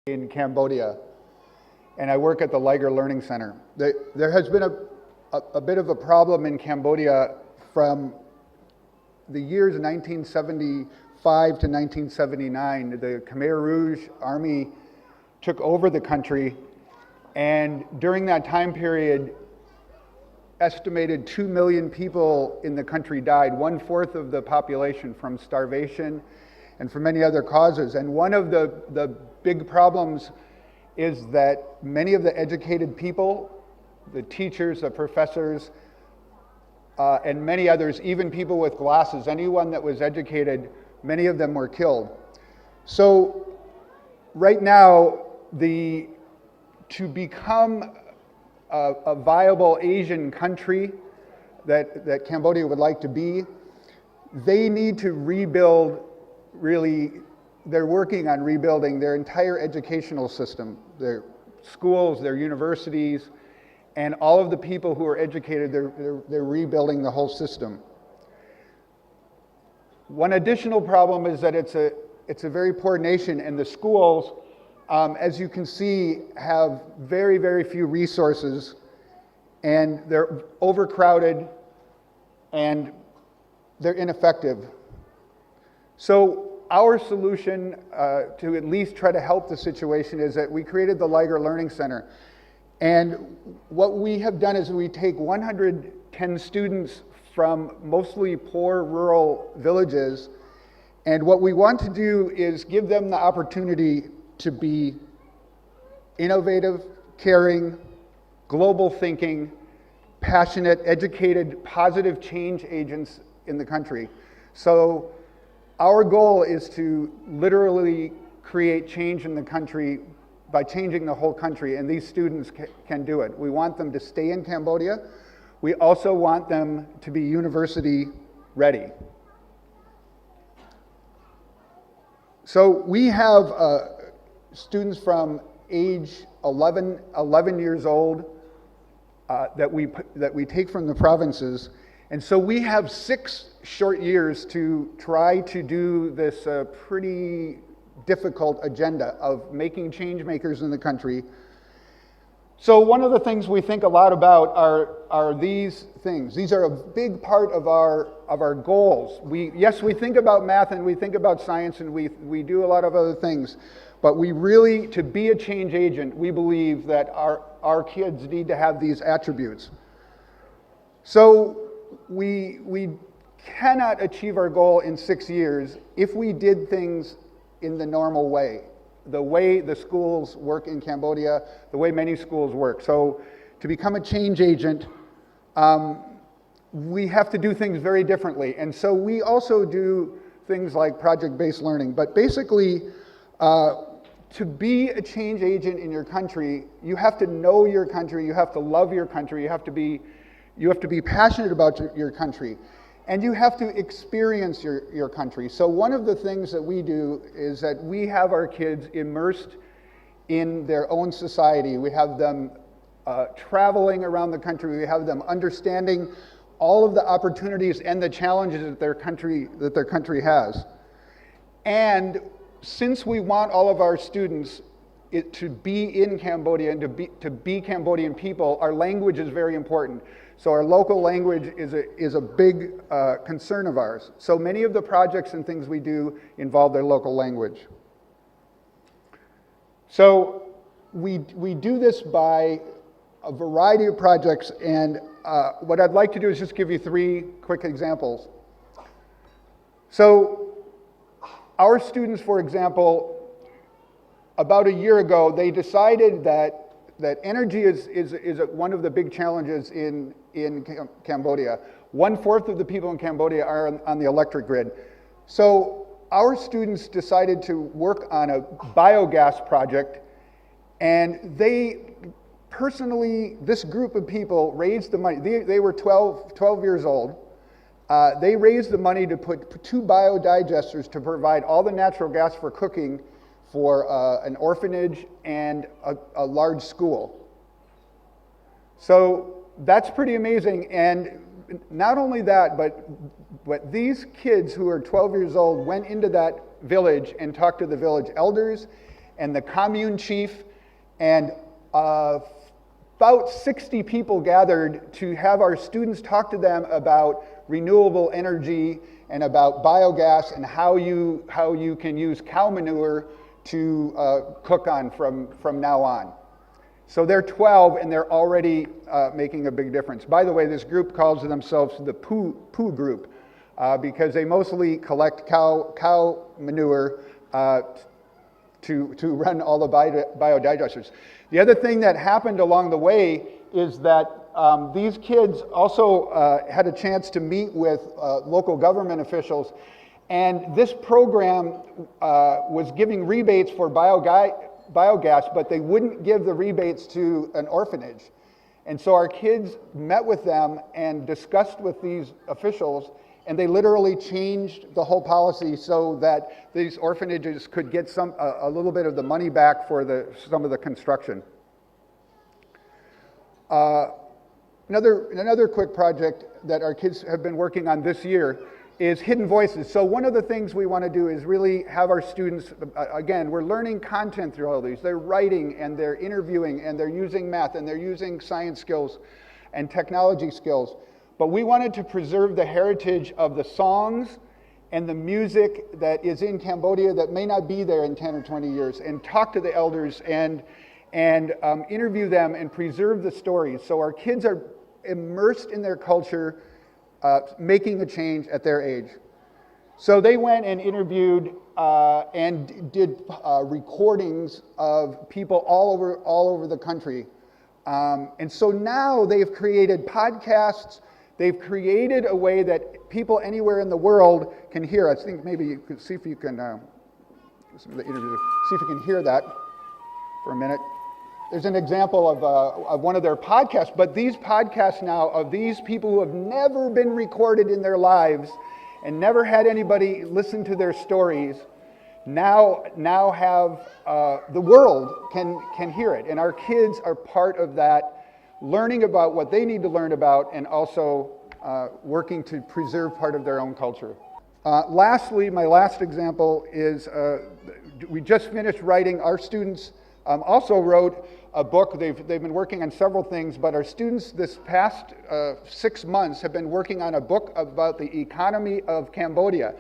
In Cambodia, and I work at the Liger Learning Center. There has been a bit of a problem in Cambodia from the years 1975 to 1979. The Khmer Rouge army took over the country, and during that time period, estimated 2 million people in the country died, 1/4 of the population, from starvation and from many other causes. And one of the big problems is that many of the educated people, the teachers, the professors, and many others, even people with glasses, anyone that was educated, many of them were killed. So right now, to become a viable Asian country that Cambodia would like to be, they need to rebuild. Really, they're working on rebuilding their entire educational system, their schools, their universities, and all of the people who are educated, they're rebuilding the whole system. One additional problem is that it's a very poor nation, and the schools, as you can see, have very, very few resources, and they're overcrowded, and they're ineffective. So our solution to at least try to help the situation is that we created the Liger Learning Center. And what we have done is we take 110 students from mostly poor rural villages, and what we want to do is give them the opportunity to be innovative, caring, global thinking, passionate, educated, positive change agents in the country. So our goal is to literally create change in the country by changing the whole country, and these students can do it. We want them to stay in Cambodia. We also want them to be university ready. So we have students from age 11 years old that we take from the provinces. And so we have 6 short years to try to do this pretty difficult agenda of making change makers in the country. So one of the things we think a lot about are these things. These are a big part of our goals. We think about math and we think about science and we do a lot of other things, but we really, to be a change agent, we believe that our kids need to have these attributes. So we cannot achieve our goal in 6 years if we did things in the normal way, the way the schools work in Cambodia, the way many schools work. So to become a change agent, we have to do things very differently. And so we also do things like project-based learning. But basically, to be a change agent in your country, you have to know your country, you have to love your country, you have to be passionate about your country, and you have to experience your country. So one of the things that we do is that we have our kids immersed in their own society. We have them traveling around the country. We have them understanding all of the opportunities and the challenges that their country has. And since we want all of our students to be in Cambodia and to be Cambodian people, our language is very important. So our local language is a big concern of ours. So many of the projects and things we do involve their local language. So we do this by a variety of projects, and what I'd like to do is just give you 3 quick examples. So our students, for example, about a year ago, they decided that energy is one of the big challenges in Cambodia. 1/4 of the people in Cambodia are on the electric grid. So our students decided to work on a biogas project, and this group of people raised the money. They were 12 years old. They raised the money to put 2 biodigesters to provide all the natural gas for cooking for an orphanage and a large school. So that's pretty amazing. And not only that, but these kids who are 12 years old went into that village and talked to the village elders and the commune chief, and about 60 people gathered to have our students talk to them about renewable energy and about biogas and how you can use cow manure to cook on from now on. So they're 12 and they're already making a big difference. By the way, this group calls themselves the poo group because they mostly collect cow manure to run all the biodigesters. The other thing that happened along the way is that these kids also had a chance to meet with local government officials, and this program was giving rebates for biogas, but they wouldn't give the rebates to an orphanage. And so our kids met with them and discussed with these officials, and they literally changed the whole policy so that these orphanages could get a little bit of the money back for some of the construction. Another quick project that our kids have been working on this year is Hidden Voices. So one of the things we want to do is really have our students, again, we're learning content through all these. They're writing and they're interviewing and they're using math and they're using science skills and technology skills. But we wanted to preserve the heritage of the songs and the music that is in Cambodia that may not be there in 10 or 20 years, and talk to the elders and interview them and preserve the stories. So our kids are immersed in their culture, making a change at their age. So they went and interviewed and did recordings of people all over the country. And so now they've created podcasts. They've created a way that people anywhere in the world can hear. I think maybe you could see if you can see if you can hear that for a minute. There's an example of one of their podcasts, but these podcasts now of these people who have never been recorded in their lives and never had anybody listen to their stories now have the world can hear it, and our kids are part of that, learning about what they need to learn about, and also working to preserve part of their own culture. Lastly, my last example is we just finished writing. Our students also wrote a book. They've been working on several things, but our students this past 6 months have been working on a book about the economy of Cambodia.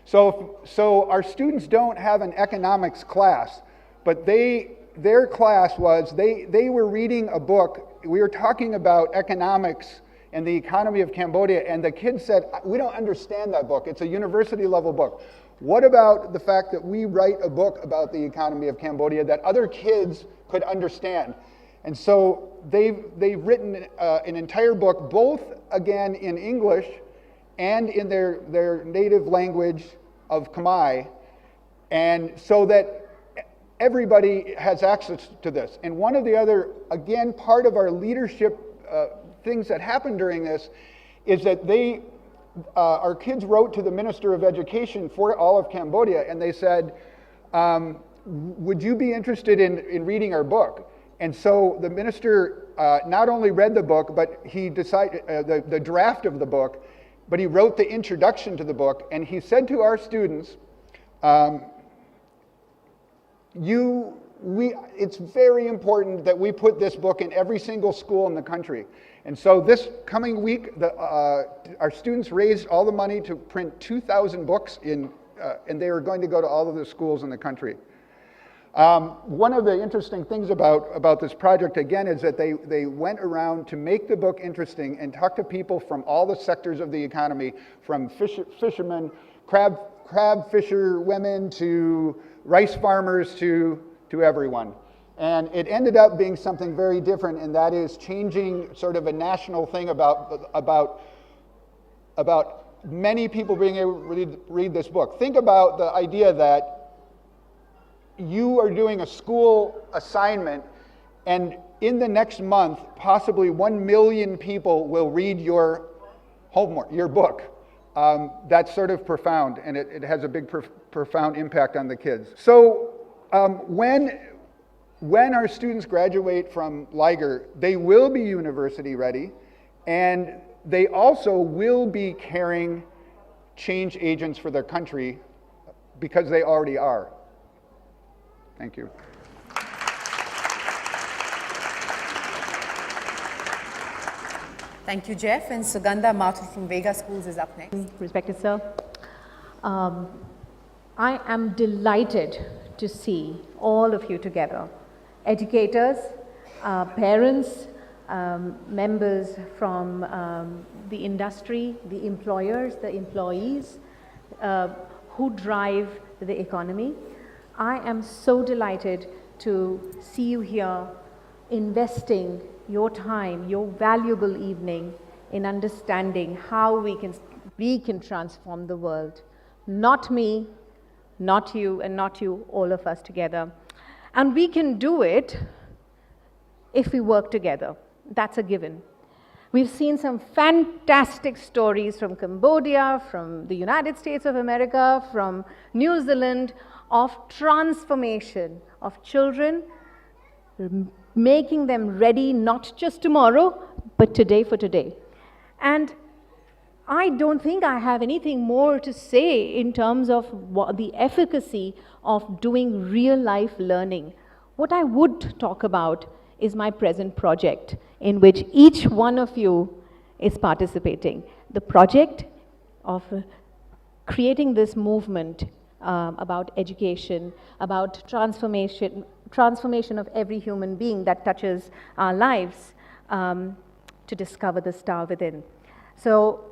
So our students don't have an economics class, but their class was, they were reading a book. We were talking about economics and the economy of Cambodia, and the kids said, we don't understand that book. It's a university level book. What about the fact that we write a book about the economy of Cambodia that other kids could understand? And so they've written an entire book, both again in English and in their native language of Khmer, and so that everybody has access to this. And one of the other, again, part of our leadership things that happened during this is that our kids wrote to the Minister of Education for all of Cambodia, and they said, would you be interested in reading our book? And so the minister not only read the book, but he decided the draft of the book, but he wrote the introduction to the book, and he said to our students, it's very important that we put this book in every single school in the country. And so this coming week, our students raised all the money to print 2,000 books and they are going to go to all of the schools in the country. One of the interesting things about this project, again, is that they went around to make the book interesting and talk to people from all the sectors of the economy, from fishermen, crab fisher women, to rice farmers, to everyone. And it ended up being something very different, and that is changing sort of a national thing about many people being able to read this book. Think about the idea that you are doing a school assignment, and in the next month, possibly 1 million people will read your homework, your book. That's sort of profound, and it has a big, profound impact on the kids. So when our students graduate from Liger, they will be university ready, and they also will be carrying change agents for their country because they already are. Thank you. Thank you, Jeff. And Sugandha Mathur from Vega Schools is up next. Respected sir, I am delighted to see all of you together. Educators, parents, members from the industry, the employers, the employees who drive the economy. I am so delighted to see you here investing your time, your valuable evening in understanding how we can transform the world. Not me, not you, and not you, all of us together. And we can do it if we work together. That's a given. We've seen some fantastic stories from Cambodia, from the United States of America, from New Zealand, of transformation of children, making them ready not just tomorrow, but today for today. And I don't think I have anything more to say in terms of the efficacy of doing real-life learning. What I would talk about is my present project, in which each one of you is participating. The project of creating this movement about education, about transformation of every human being that touches our lives, to discover the star within. So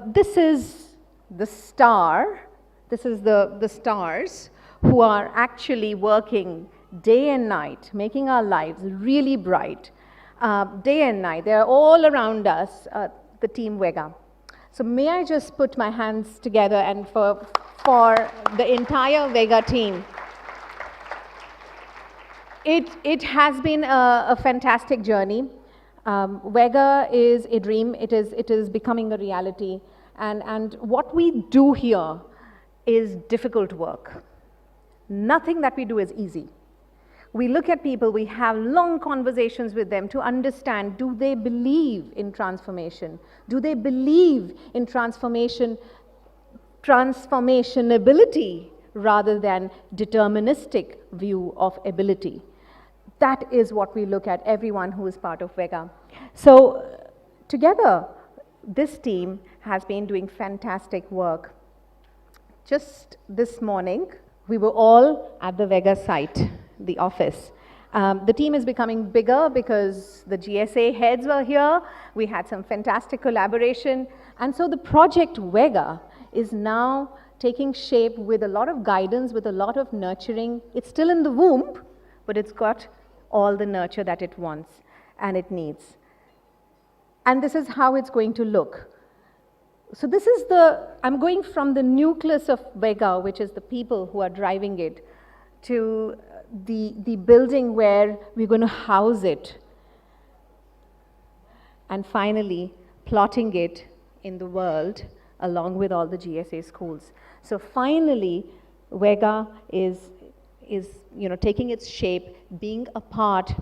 this is the star, this is the stars who are actually working day and night, making our lives really bright, day and night. They're all around us, the team Vega. So may I just put my hands together and for the entire Vega team. It has been a fantastic journey. Vega is a dream. It is becoming a reality. And what we do here is difficult work. Nothing that we do is easy. We look at people, we have long conversations with them to understand, do they believe in transformation? Do they believe in transformationability rather than deterministic view of ability? That is what we look at, everyone who is part of Vega. So together, this team has been doing fantastic work. Just this morning, we were all at the Vega site, the office. The team is becoming bigger because the GSA heads were here. We had some fantastic collaboration. And so the project Vega is now taking shape with a lot of guidance, with a lot of nurturing. It's still in the womb, but it's got all the nurture that it wants and it needs. And this is how it's going to look. So this is I'm going from the nucleus of Vega, which is the people who are driving it, to the building where we're going to house it, and finally plotting it in the world along with all the GSA schools. So finally, Vega is is, taking its shape, being a part,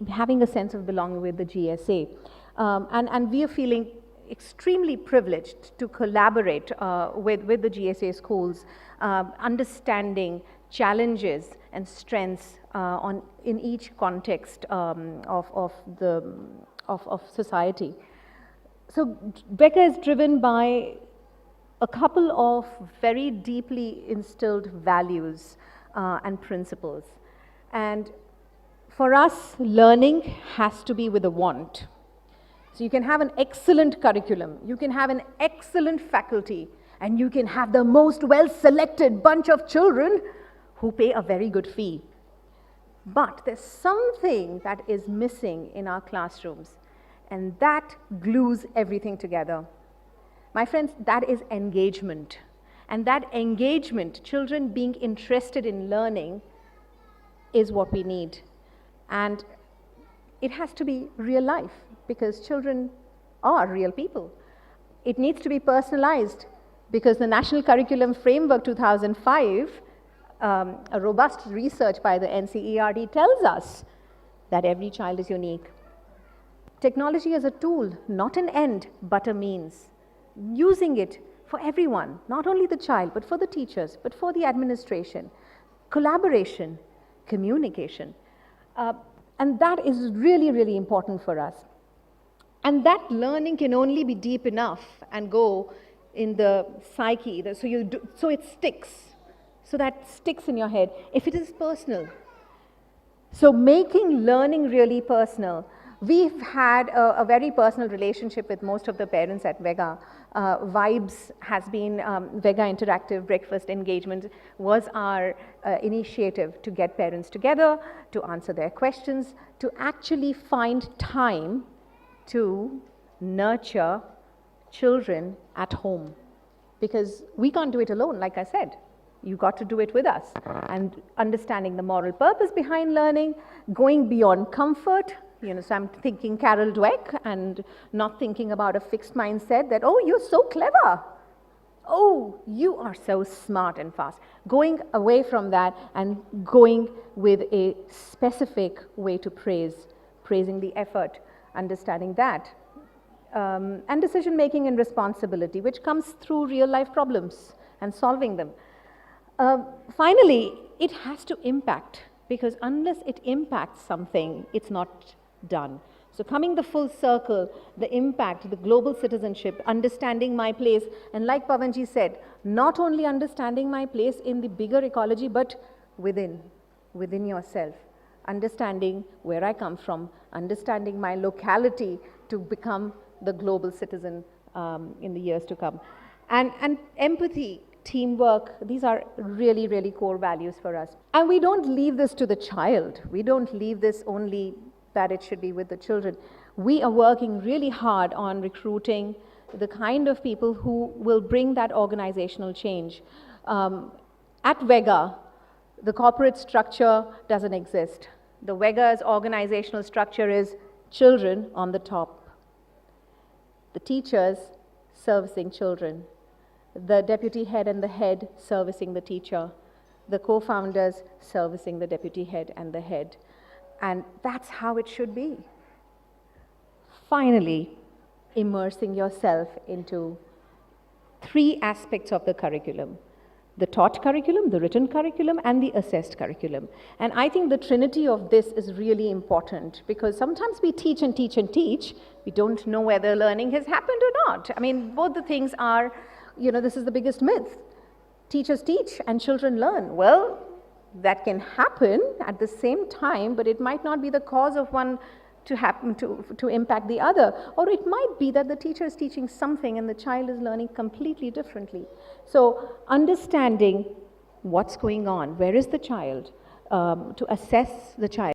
having a sense of belonging with the GSA. And we are feeling extremely privileged to collaborate with the GSA schools, understanding challenges and strengths in each context of society. So Vega is driven by a couple of very deeply instilled values and principles. And for us, learning has to be with a want. So you can have an excellent curriculum, you can have an excellent faculty, and you can have the most well-selected bunch of children who pay a very good fee. But there's something that is missing in our classrooms, and that glues everything together. My friends, that is engagement. And that engagement, children being interested in learning, is what we need. And it has to be real life, because children are real people. It needs to be personalized, because the National Curriculum Framework 2005, a robust research by the NCERD tells us that every child is unique. Technology is a tool, not an end, but a means. Using it for everyone, not only the child, but for the teachers, but for the administration, collaboration, communication. And that is really, really important for us. And that learning can only be deep enough and go in the psyche, so it sticks. So that sticks in your head, if it is personal. So making learning really personal. We've had a very personal relationship with most of the parents at Vega. Vibes has been, Vega Interactive Breakfast Engagement was our initiative to get parents together, to answer their questions, to actually find time to nurture children at home. Because we can't do it alone, like I said. You got to do it with us. And understanding the moral purpose behind learning, going beyond comfort. So I'm thinking Carol Dweck and not thinking about a fixed mindset that, oh, you're so clever. Oh, you are so smart and fast. Going away from that and going with a specific way to praising the effort, understanding that. And decision-making and responsibility, which comes through real-life problems and solving them. Finally, it has to impact, because unless it impacts something, it's not done. So coming the full circle, the impact, the global citizenship, understanding my place, and like Pavanji said, not only understanding my place in the bigger ecology, but within yourself. Understanding where I come from, understanding my locality to become the global citizen in the years to come. And empathy, teamwork, these are really, really core values for us. And we don't leave this to the child. We don't leave this only that it should be with the children. We are working really hard on recruiting the kind of people who will bring that organizational change. At Vega, the corporate structure doesn't exist. The Vega's organizational structure is children on the top, the teachers servicing children, the deputy head and the head servicing the teacher, the co-founders servicing the deputy head and the head. And that's how it should be. Finally, immersing yourself into 3 aspects of the curriculum: the taught curriculum, the written curriculum, and the assessed curriculum. And I think the trinity of this is really important, because sometimes we teach and teach and teach. We don't know whether learning has happened or not. I mean, both the things are, this is the biggest myth. Teachers teach and children learn. Well, that can happen at the same time, but it might not be the cause of one to happen to impact the other. Or it might be that the teacher is teaching something and the child is learning completely differently. So understanding what's going on, where is the child, to assess the child.